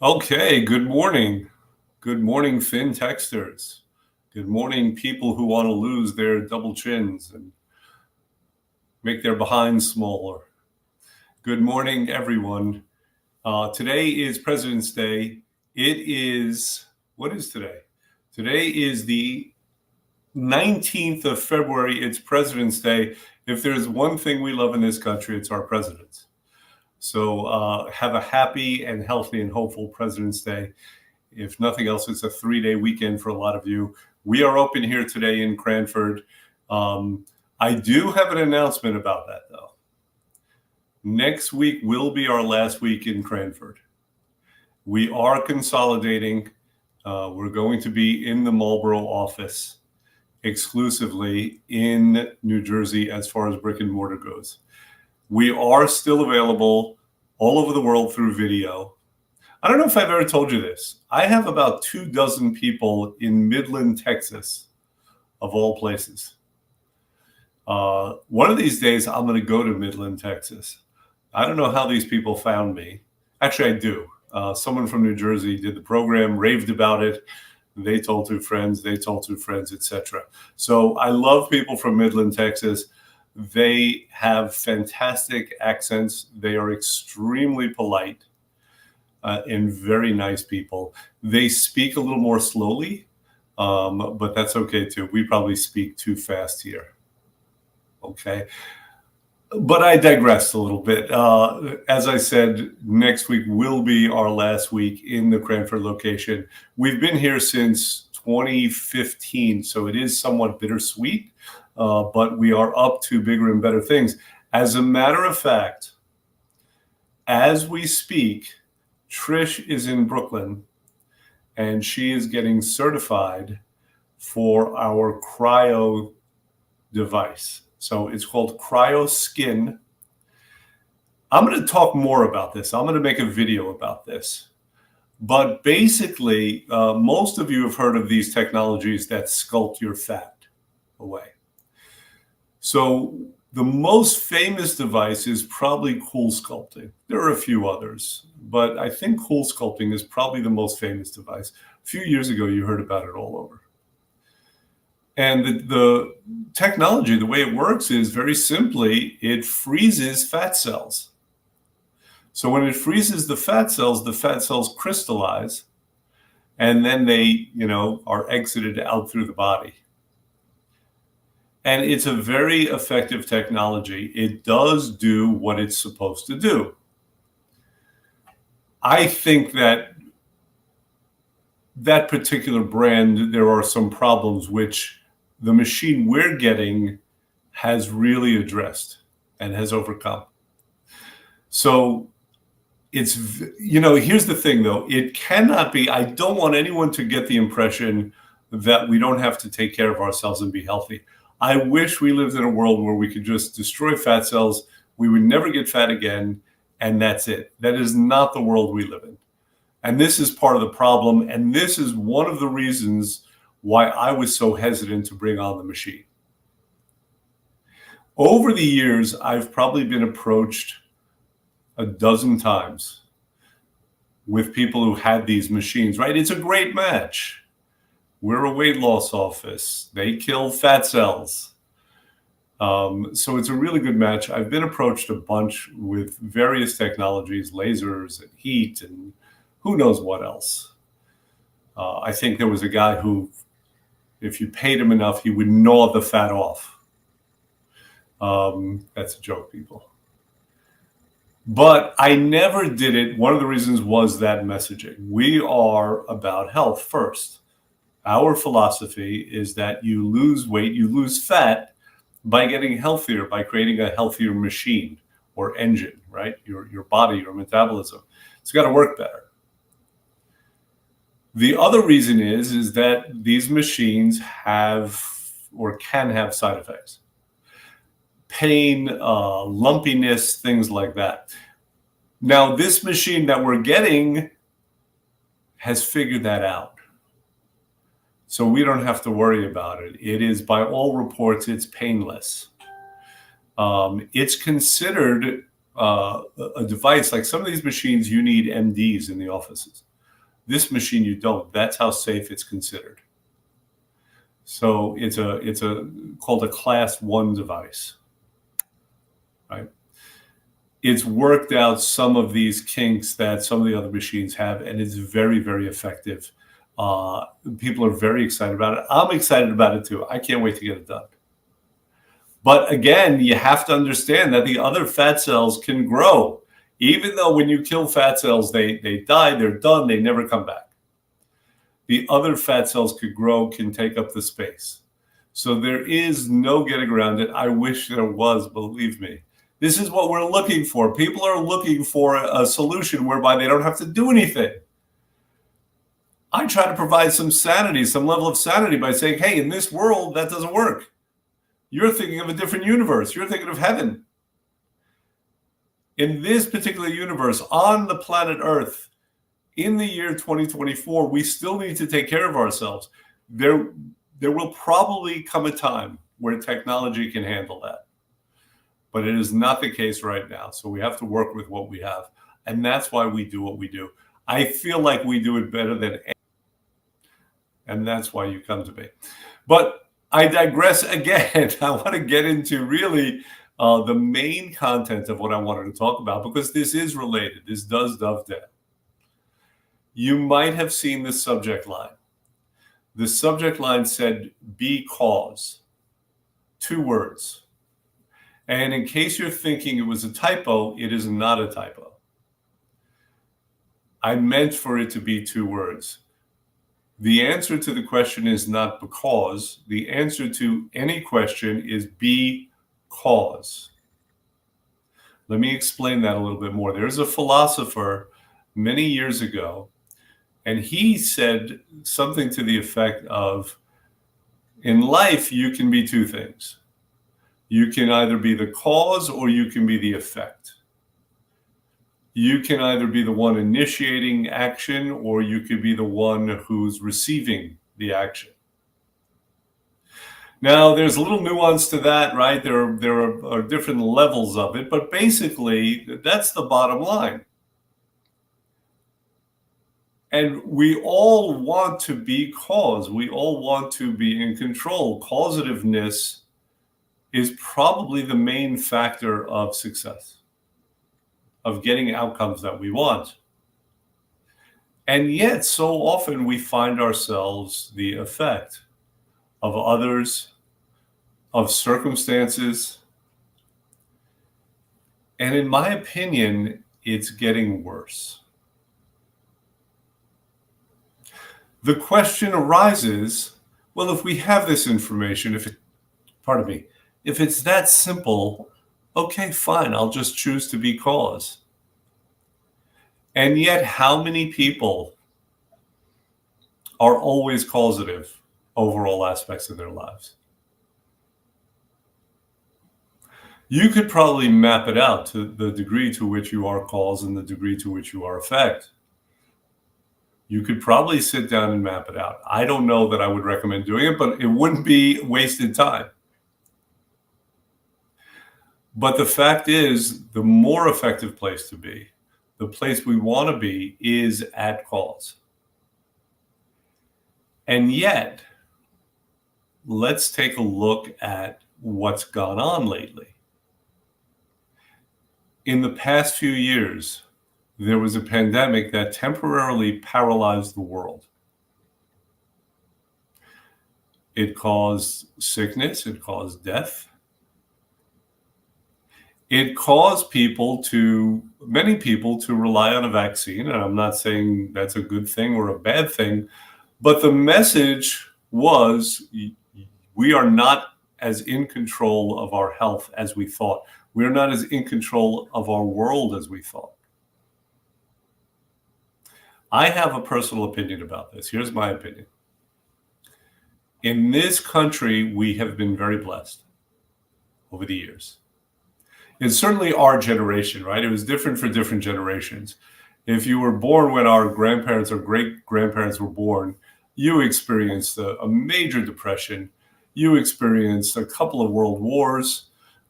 Okay, good morning. Good morning, FinTexters. Good morning, people who want to lose their double chins and make their behinds smaller. Good morning, everyone. Today is President's Day. What is today? Today is the 19th of February. It's President's Day. If there's one thing we love in this country, it's our presidents. So have a happy and healthy and hopeful President's Day. If nothing else, it's a 3-day weekend for a lot of you. We are open here today in Cranford. I do have an announcement about that, though. Next week will be our last week in Cranford. We are consolidating. We're going to be in the Marlboro office exclusively in New Jersey as far as brick and mortar goes. We are still available all over the world through video. I don't know if I've ever told you this. I have about 24 people in Midland, Texas, of all places. One of these days, I'm going to go to Midland, Texas. I don't know how these people found me. Actually, I do. Someone from New Jersey did the program, raved about it. They told two friends, etc. So I love people from Midland, Texas. They have fantastic accents. They are extremely polite. And very nice people. They speak a little more slowly, but that's okay too. We probably speak too fast here. Okay. But I digressed a little bit. As I said, next week will be our last week in the Cranford location. We've been here since 2015, so it is somewhat bittersweet, but we are up to bigger and better things. As a matter of fact, as we speak, Trish is in Brooklyn, and she is getting certified for our cryo device. So it's called CryoSkin. I'm going to talk more about this. I'm going to make a video about this. But basically, most of you have heard of these technologies that sculpt your fat away. So the most famous device is probably CoolSculpting. There are a few others, but I think CoolSculpting is probably the most famous device. A few years ago, you heard about it all over. And the technology, the way it works is very simply, it freezes fat cells. So when it freezes the fat cells crystallize, and then they, are exited out through the body. And it's a very effective technology. It does do what it's supposed to do. I think that particular brand, there are some problems which the machine we're getting has really addressed and has overcome. So it's, here's the thing though, it cannot be, I don't want anyone to get the impression that we don't have to take care of ourselves and be healthy. I wish we lived in a world where we could just destroy fat cells, we would never get fat again, and that's it. That is not the world we live in. And this is part of the problem, and this is one of the reasons why I was so hesitant to bring on the machine. Over the years, I've probably been approached a dozen times with people who had these machines, right? It's a great match. We're a weight loss office. They kill fat cells. So it's a really good match. I've been approached a bunch with various technologies, lasers and heat and who knows what else. I think there was a guy who, if you paid him enough, he would gnaw the fat off. That's a joke, people. But I never did it. One of the reasons was that messaging. We are about health first. Our philosophy is that you lose weight, you lose fat by getting healthier, by creating a healthier machine or engine, right? Your body, your metabolism. It's got to work better. The other reason is that these machines have or can have side effects. Pain, lumpiness, things like that. Now, this machine that we're getting has figured that out. So we don't have to worry about it. It is, by all reports, it's painless. It's considered a device, like some of these machines, you need MDs in the offices. This machine you don't. That's how safe it's considered. So it's called a class 1 device, right? It's worked out some of these kinks that some of the other machines have, and it's very, very effective. People are very excited about it. I'm excited about it too. I can't wait to get it done. But again, you have to understand that the other fat cells can grow. Even though when you kill fat cells, they die, they're done, they never come back. The other fat cells could grow, can take up the space. So there is no getting around it. I wish there was, believe me. This is what we're looking for. People are looking for a solution whereby they don't have to do anything. I try to provide some sanity, some level of sanity by saying, hey, in this world, that doesn't work. You're thinking of a different universe. You're thinking of heaven. In this particular universe, on the planet Earth, in the year 2024, we still need to take care of ourselves. There will probably come a time where technology can handle that. But it is not the case right now. So we have to work with what we have. And that's why we do what we do. I feel like we do it better than anyone. And that's why you come to me. But I digress again. I want to get into really the main content of what I wanted to talk about, because this is related. This does dovetail. You might have seen the subject line. The subject line said, because. 2 words. And in case you're thinking it was a typo, it is not a typo. I meant for it to be 2 words. The answer to the question is not because. The answer to any question is because. Let me explain that a little bit more. There's a philosopher many years ago, and he said something to the effect of, in life, you can be 2 things. You can either be the cause or you can be the effect. You can either be the one initiating action or you could be the one who's receiving the action. Now, there's a little nuance to that, right? There are different levels of it, but basically, that's the bottom line. And we all want to be cause. We all want to be in control. Causativeness is probably the main factor of success, of getting outcomes that we want. And yet, so often we find ourselves the effect of others, of circumstances. And in my opinion, it's getting worse. The question arises, well, if we have this information, if it's that simple, okay, fine, I'll just choose to be cause. And yet, how many people are always causative over all aspects of their lives? You could probably map it out to the degree to which you are cause and the degree to which you are effect. You could probably sit down and map it out. I don't know that I would recommend doing it, but it wouldn't be wasted time. But the fact is, the more effective place to be, the place we want to be, is at cause. And yet, let's take a look at what's gone on lately. In the past few years, there was a pandemic that temporarily paralyzed the world. It caused sickness, it caused death. It caused many people to rely on a vaccine. And I'm not saying that's a good thing or a bad thing, but the message was, we are not as in control of our health as we thought. We're not as in control of our world as we thought. I have a personal opinion about this. Here's my opinion. In this country, we have been very blessed over the years. It's certainly our generation, right? It was different for different generations. If you were born when our grandparents or great-grandparents were born, you experienced a major depression. You experienced a couple of world wars.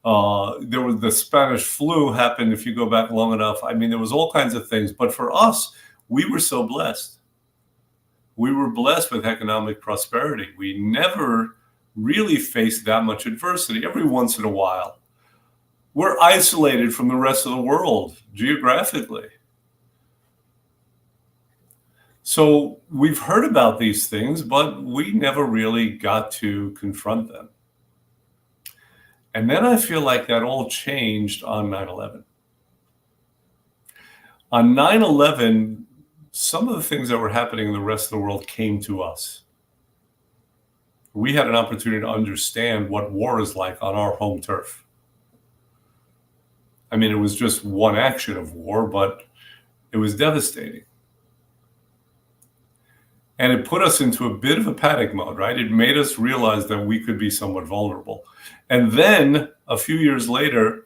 There was the Spanish flu happened if you go back long enough. I mean, there was all kinds of things. But for us, we were so blessed. We were blessed with economic prosperity. We never really faced that much adversity. Every once in a while, we're isolated from the rest of the world geographically. So we've heard about these things, but we never really got to confront them. And then I feel like that all changed on 9/11. On 9/11, some of the things that were happening in the rest of the world came to us. We had an opportunity to understand what war is like on our home turf. I mean, it was just one action of war, but it was devastating. And it put us into a bit of a panic mode, right? It made us realize that we could be somewhat vulnerable. And then a few years later,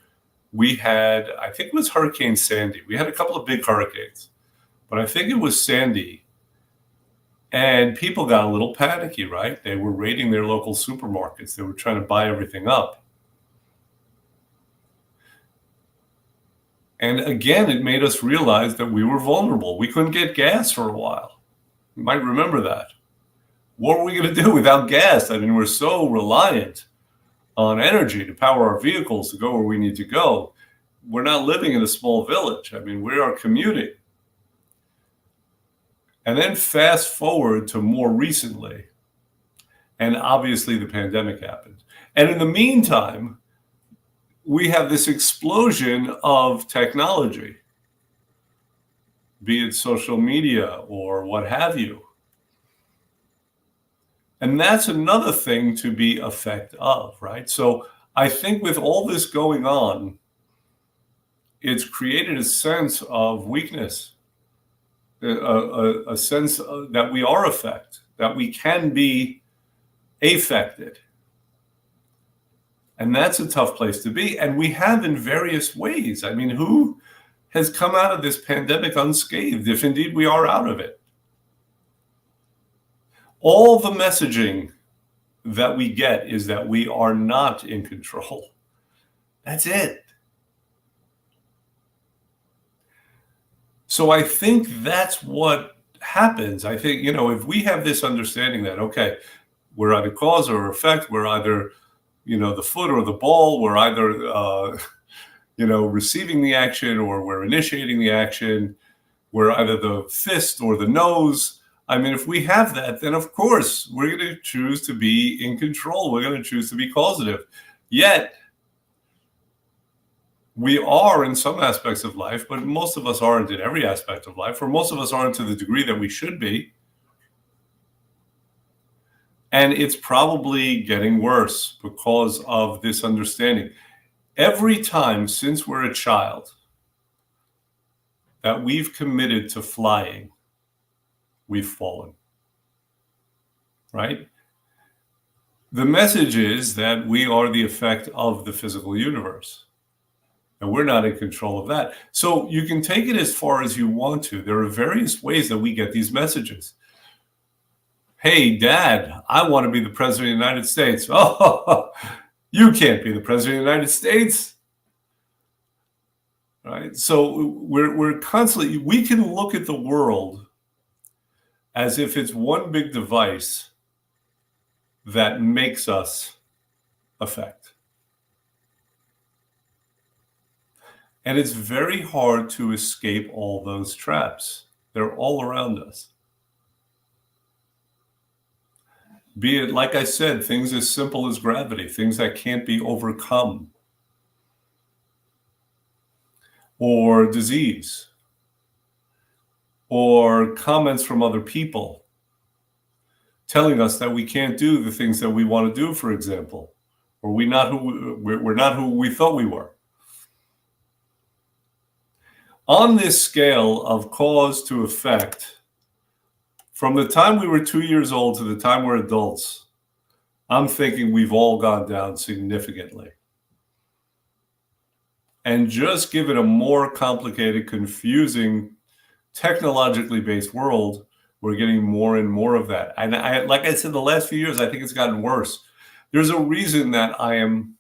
we had, I think it was Hurricane Sandy. We had a couple of big hurricanes, but I think it was Sandy. And people got a little panicky, right? They were raiding their local supermarkets. They were trying to buy everything up. And again, it made us realize that we were vulnerable. We couldn't get gas for a while. You might remember that. What were we going to do without gas? I mean, we're so reliant on energy to power our vehicles to go where we need to go. We're not living in a small village. I mean, we are commuting. And then fast forward to more recently, and obviously the pandemic happened. And in the meantime, we have this explosion of technology, be it social media or what have you. And that's another thing to be affect of, right? So I think with all this going on, it's created a sense of weakness, a sense that we are affected, that we can be affected. And that's a tough place to be. And we have in various ways. I mean, who has come out of this pandemic unscathed, if indeed we are out of it? All the messaging that we get is that we are not in control. That's it. So I think that's what happens. I think, if we have this understanding that, okay, we're either cause or effect, we're either, the foot or the ball, we're either, receiving the action or we're initiating the action, we're either the fist or the nose. I mean, if we have that, then of course we're going to choose to be in control. We're going to choose to be causative. Yet, we are in some aspects of life, but most of us aren't in every aspect of life, or most of us aren't to the degree that we should be. And it's probably getting worse because of this understanding. Every time since we're a child that we've committed to flying, we've fallen, right? The message is that we are the effect of the physical universe, and we're not in control of that. So you can take it as far as you want to. There are various ways that we get these messages. Hey, Dad, I want to be the president of the United States. Oh, you can't be the president of the United States. Right? So we're constantly, we can look at the world as if it's one big device that makes us affect. And it's very hard to escape all those traps. They're all around us. Be it, like I said, things as simple as gravity, things that can't be overcome, or disease, or comments from other people telling us that we can't do the things that we want to do, for example, or we're not who we thought we were. On this scale of cause to effect, from the time we were 2 years old to the time we're adults, I'm thinking we've all gone down significantly. And just given a more complicated, confusing, technologically based world, we're getting more and more of that. And like I said, the last few years, I think it's gotten worse. There's a reason that I am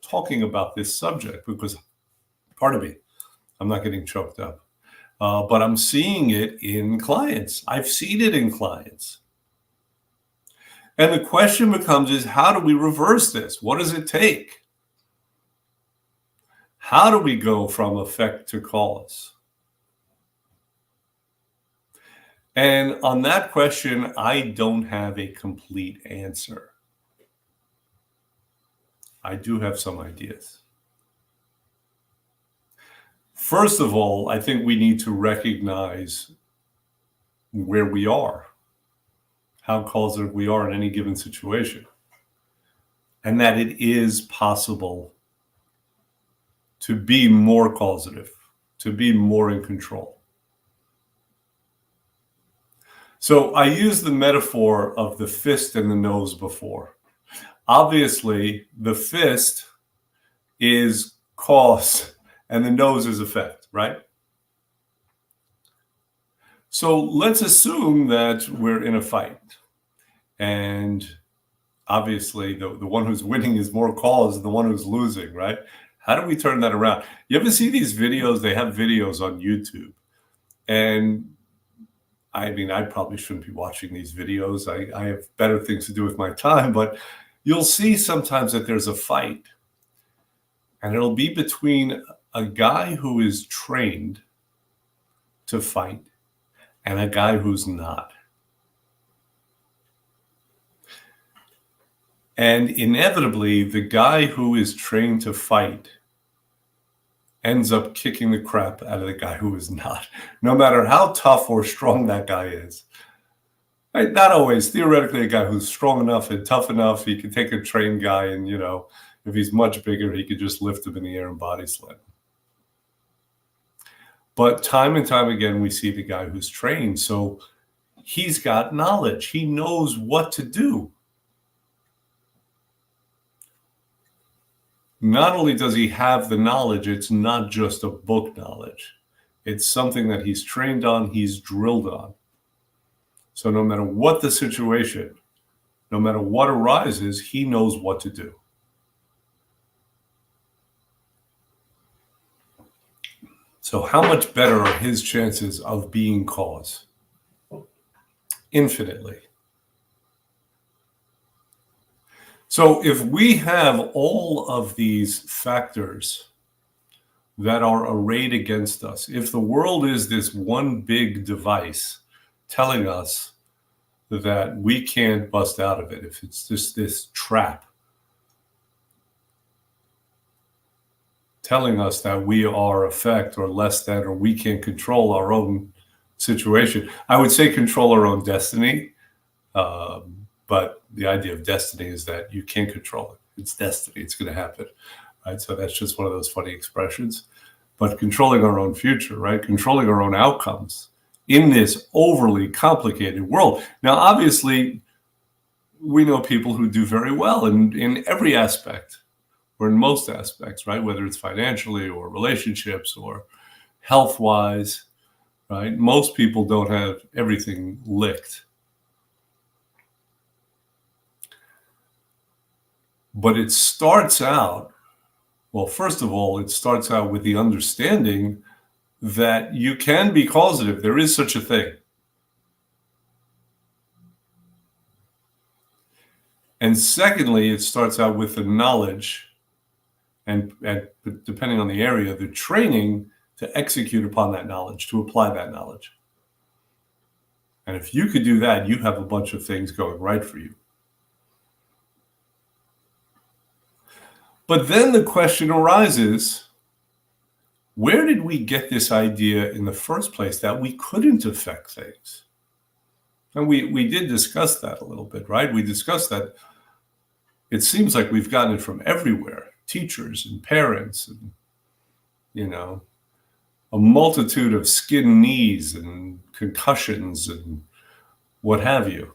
talking about this subject, because, pardon me, I'm not getting choked up. but I'm seeing it in clients. I've seen it in clients. And the question becomes is, how do we reverse this? What does it take? How do we go from effect to cause? And on that question, I don't have a complete answer. I do have some ideas. First of all, I think we need to recognize where we are, how causative we are in any given situation, and that it is possible to be more causative, to be more in control. So I used the metaphor of the fist and the nose before. Obviously, the fist is cause and the nose is effect, right? So let's assume that we're in a fight, and obviously the one who's winning is more cause than the one who's losing, right? How do we turn that around? You ever see these videos? They have videos on YouTube, and I mean, I probably shouldn't be watching these videos. I have better things to do with my time, but you'll see sometimes that there's a fight, and it'll be between a guy who is trained to fight and a guy who's not. And inevitably, the guy who is trained to fight ends up kicking the crap out of the guy who is not, no matter how tough or strong that guy is. Right? Not always. Theoretically, a guy who's strong enough and tough enough, he can take a trained guy and, if he's much bigger, he could just lift him in the air and body slam. But time and time again, we see the guy who's trained. So he's got knowledge. He knows what to do. Not only does he have the knowledge, it's not just a book knowledge. It's something that he's trained on, he's drilled on. So no matter what the situation, no matter what arises, he knows what to do. So how much better are his chances of being cause? Infinitely. So if we have all of these factors that are arrayed against us, if the world is this one big device telling us that we can't bust out of it, if it's just this trap telling us that we are effect or less than, or we can't control our own situation. I would say control our own destiny, but the idea of destiny is that you can't control it. It's destiny. It's going to happen, right? So that's just one of those funny expressions. But controlling our own future, right? Controlling our own outcomes in this overly complicated world. Now, obviously, we know people who do very well in every aspect, or in most aspects, right? Whether it's financially or relationships or health-wise, right? Most people don't have everything licked. But it starts out, well, first of all, it starts out with the understanding that you can be causative. There is such a thing. And secondly, it starts out with the knowledge and depending on the area, the training to execute upon that knowledge, to apply that knowledge. And if you could do that, you have a bunch of things going right for you. But then the question arises, where did we get this idea in the first place that we couldn't affect things? And we did discuss that a little bit, right? We discussed that it seems like we've gotten it from everywhere, teachers and parents and, a multitude of skin knees and concussions and what have you.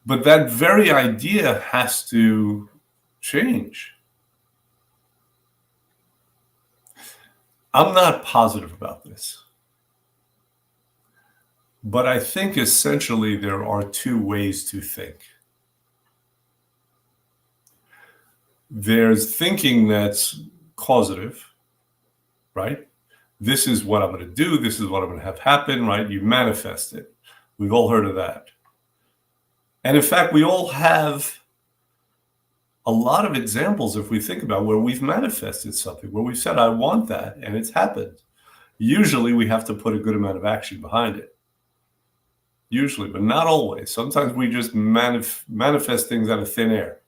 But that very idea has to change. I'm not positive about this. But I think essentially there are two ways to think. There's thinking that's causative, right? This is what I'm going to do. This is what I'm going to have happen, right? You manifest it. We've all heard of that. And in fact, we all have a lot of examples, if we think about where we've manifested something, where we've said, I want that, and it's happened. Usually we have to put a good amount of action behind it. Usually, but not always. Sometimes we just manifest things out of thin air.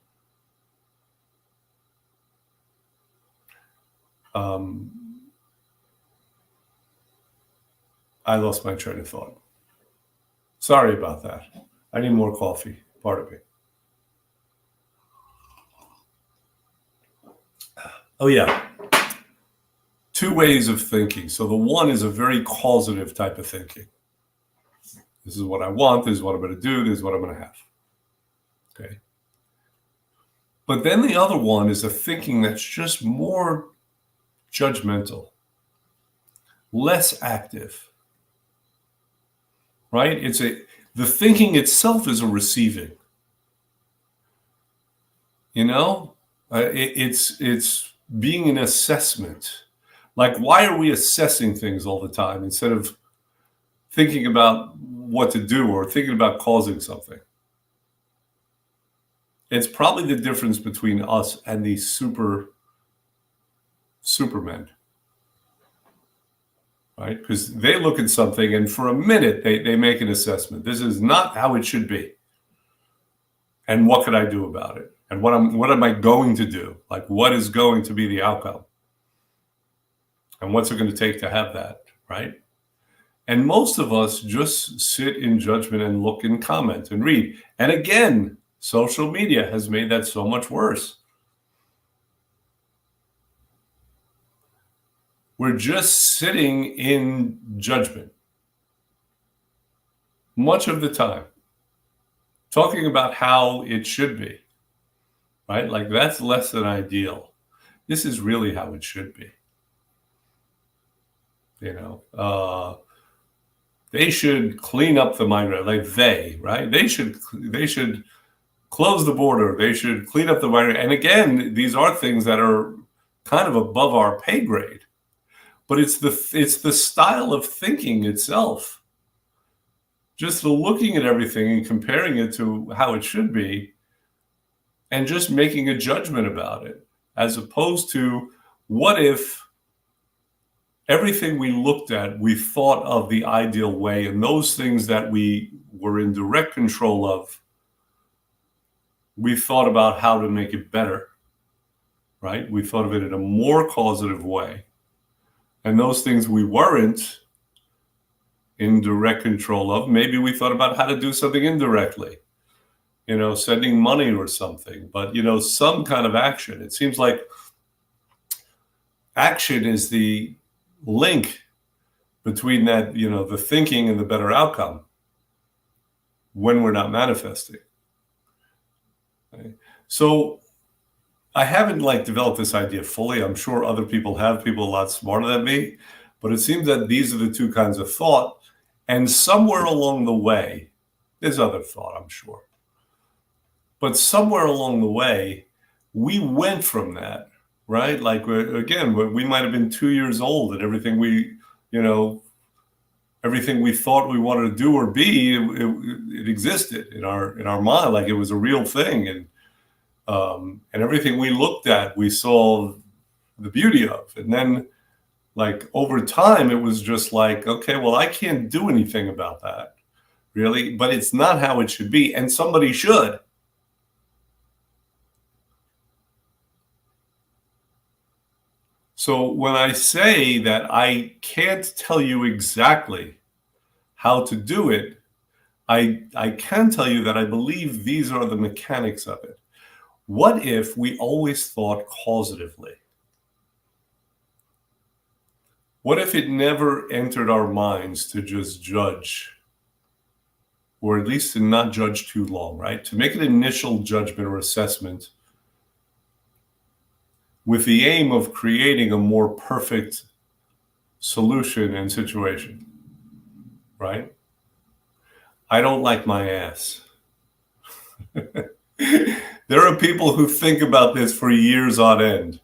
I lost my train of thought. Sorry about that. I need more coffee, pardon me. Oh yeah, 2 ways of thinking. So the one is a very causative type of thinking. This is what I want, this is what I'm going to do, this is what I'm going to have. Okay. But then the other one is a thinking that's just more judgmental, less active, right? The thinking itself is a receiving. It's being an assessment. Like, why are we assessing things all the time instead of thinking about what to do or thinking about causing something? It's probably the difference between us and these supermen, right? Because they look at something and for a minute they make an assessment. This is not how it should be. And what could I do about it? And what am I going to do? Like, what is going to be the outcome? And what's it going to take to have that, right? And most of us just sit in judgment and look and comment and read. And again, social media has made that so much worse. We're just sitting in judgment much of the time, talking about how it should be, right? Like, that's less than ideal. This is really how it should be. They should clean up the migrant, right? They should close the border. They should clean up the migrant. And again, these are things that are kind of above our pay grade, but it's the style of thinking itself. Just looking at everything and comparing it to how it should be, and just making a judgment about it, as opposed to, what if everything we looked at, we thought of the ideal way, and those things that we were in direct control of, we thought about how to make it better, right? We thought of it in a more causative way. And those things we weren't in direct control of, maybe we thought about how to do something indirectly, sending money or something, but, some kind of action. It seems like action is the link between that, the thinking and the better outcome when we're not manifesting. Okay. So I haven't developed this idea fully. I'm sure other people have, people a lot smarter than me, but it seems that these are the 2 kinds of thought. And somewhere along the way, there's other thought, I'm sure. But somewhere along the way, we went from that, right? Like, again, we might have been 2 years old, and everything we thought we wanted to do or be, it existed in our mind, like it was a real thing. And everything we looked at, we saw the beauty of. And then, over time, it was just like, okay, well, I can't do anything about that, really, but it's not how it should be, and somebody should. So when I say that I can't tell you exactly how to do it, I can tell you that I believe these are the mechanics of it. What if we always thought causatively? What if it never entered our minds to just judge, or at least to not judge too long, right? To make an initial judgment or assessment with the aim of creating a more perfect solution and situation, right? I don't like my ass. There are people who think about this for years on end.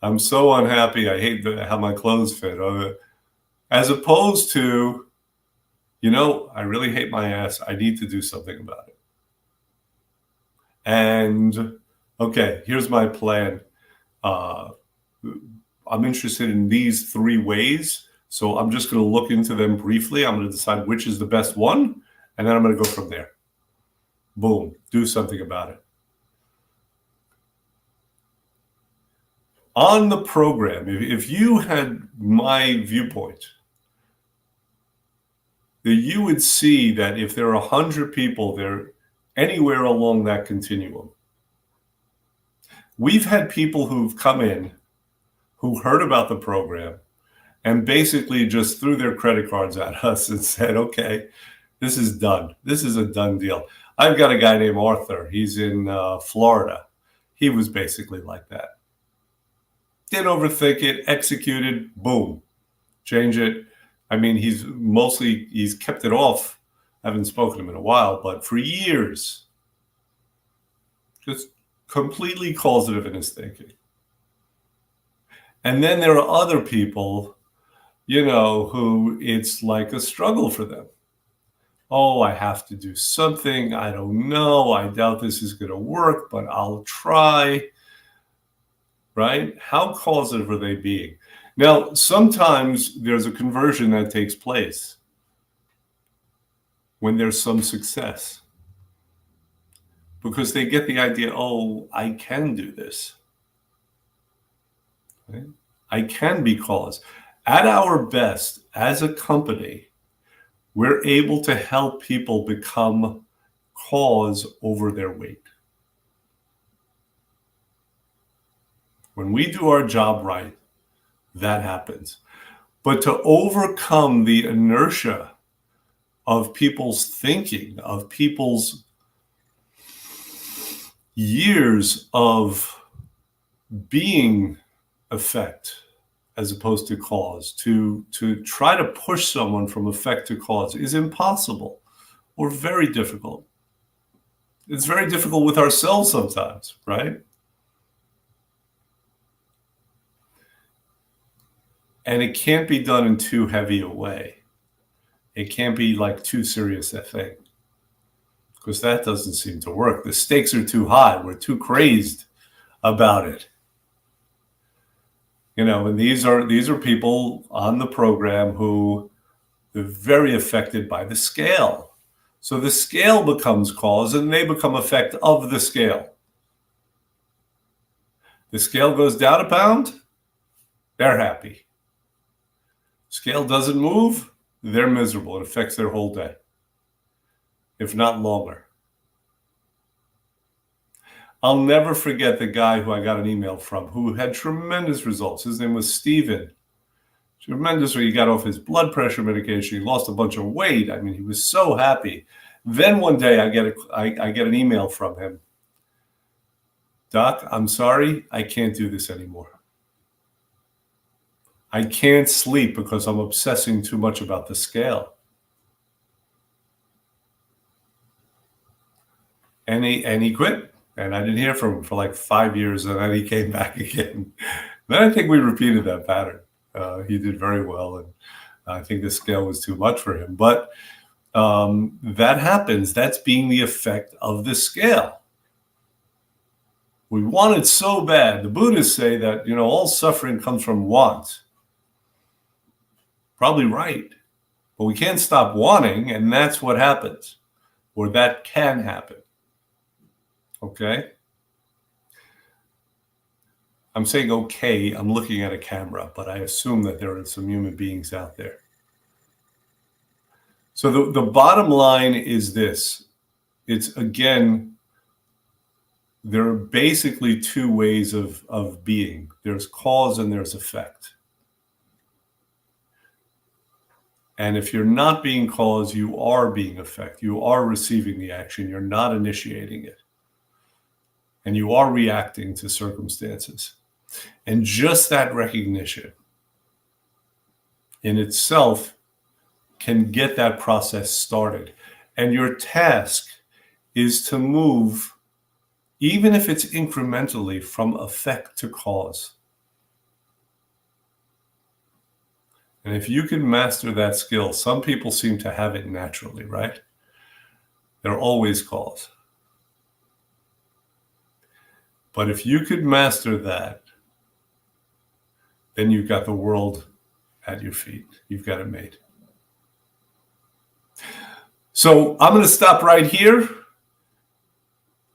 I'm so unhappy. I hate how my clothes fit. As opposed to, I really hate my ass. I need to do something about it. And okay, here's my plan. I'm interested in these 3 ways. So I'm just going to look into them briefly. I'm going to decide which is the best one. And then I'm going to go from there. Boom, do something about it. On the program, if you had my viewpoint, that you would see that if there are 100 people there anywhere along that continuum, we've had people who've come in who heard about the program and basically just threw their credit cards at us and said, okay, this is done. This is a done deal. I've got a guy named Arthur. He's in Florida. He was basically like that. Didn't overthink it, executed, boom, change it. I mean, he's kept it off. I haven't spoken to him in a while, but for years, just completely causative in his thinking. And then there are other people, who it's like a struggle for them. Oh, I have to do something. I don't know. I doubt this is going to work, but I'll try. Right? How causative are they being? Now, sometimes there's a conversion that takes place when there's some success, because they get the idea, oh, I can do this. Right? I can be cause. At our best, as a company, we're able to help people become cause over their weight. When we do our job right, that happens. But to overcome the inertia of people's thinking, of people's years of being effect as opposed to cause, to try to push someone from effect to cause is impossible or very difficult. It's very difficult with ourselves sometimes, right? And it can't be done in too heavy a way. It can't be like too serious a thing, because that doesn't seem to work. The stakes are too high. We're too crazed about it. And these are people on the program who are very affected by the scale. So the scale becomes cause and they become effect of the scale. The scale goes down a pound, they're happy. Scale doesn't move, they're miserable. It affects their whole day, if not longer. I'll never forget the guy who I got an email from who had tremendous results. His name was Steven. Tremendous. He got off his blood pressure medication. He lost a bunch of weight. I mean, he was so happy. Then one day I get an email from him. Doc, I'm sorry, I can't do this anymore. I can't sleep because I'm obsessing too much about the scale. And he quit. And I didn't hear from him for like 5 years, and then he came back again. Then I think we repeated that pattern. He did very well, and I think the scale was too much for him. But that happens. That's being the effect of the scale. We want it so bad. The Buddhists say that, all suffering comes from want. Probably right. But we can't stop wanting, and that's what happens, or that can happen. Okay? I'm saying okay, I'm looking at a camera, but I assume that there are some human beings out there. So the bottom line is this. It's, again, there are basically 2 ways of being. There's cause and there's effect. And if you're not being cause, you are being effect. You are receiving the action. You're not initiating it. And you are reacting to circumstances. And just that recognition in itself can get that process started. And your task is to move, even if it's incrementally, from effect to cause. And if you can master that skill, some people seem to have it naturally, right? There are always calls. But if you could master that, then you've got the world at your feet. You've got it made. So I'm going to stop right here.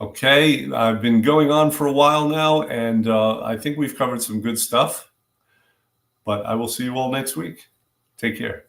Okay, I've been going on for a while now, and I think we've covered some good stuff. But I will see you all next week. Take care.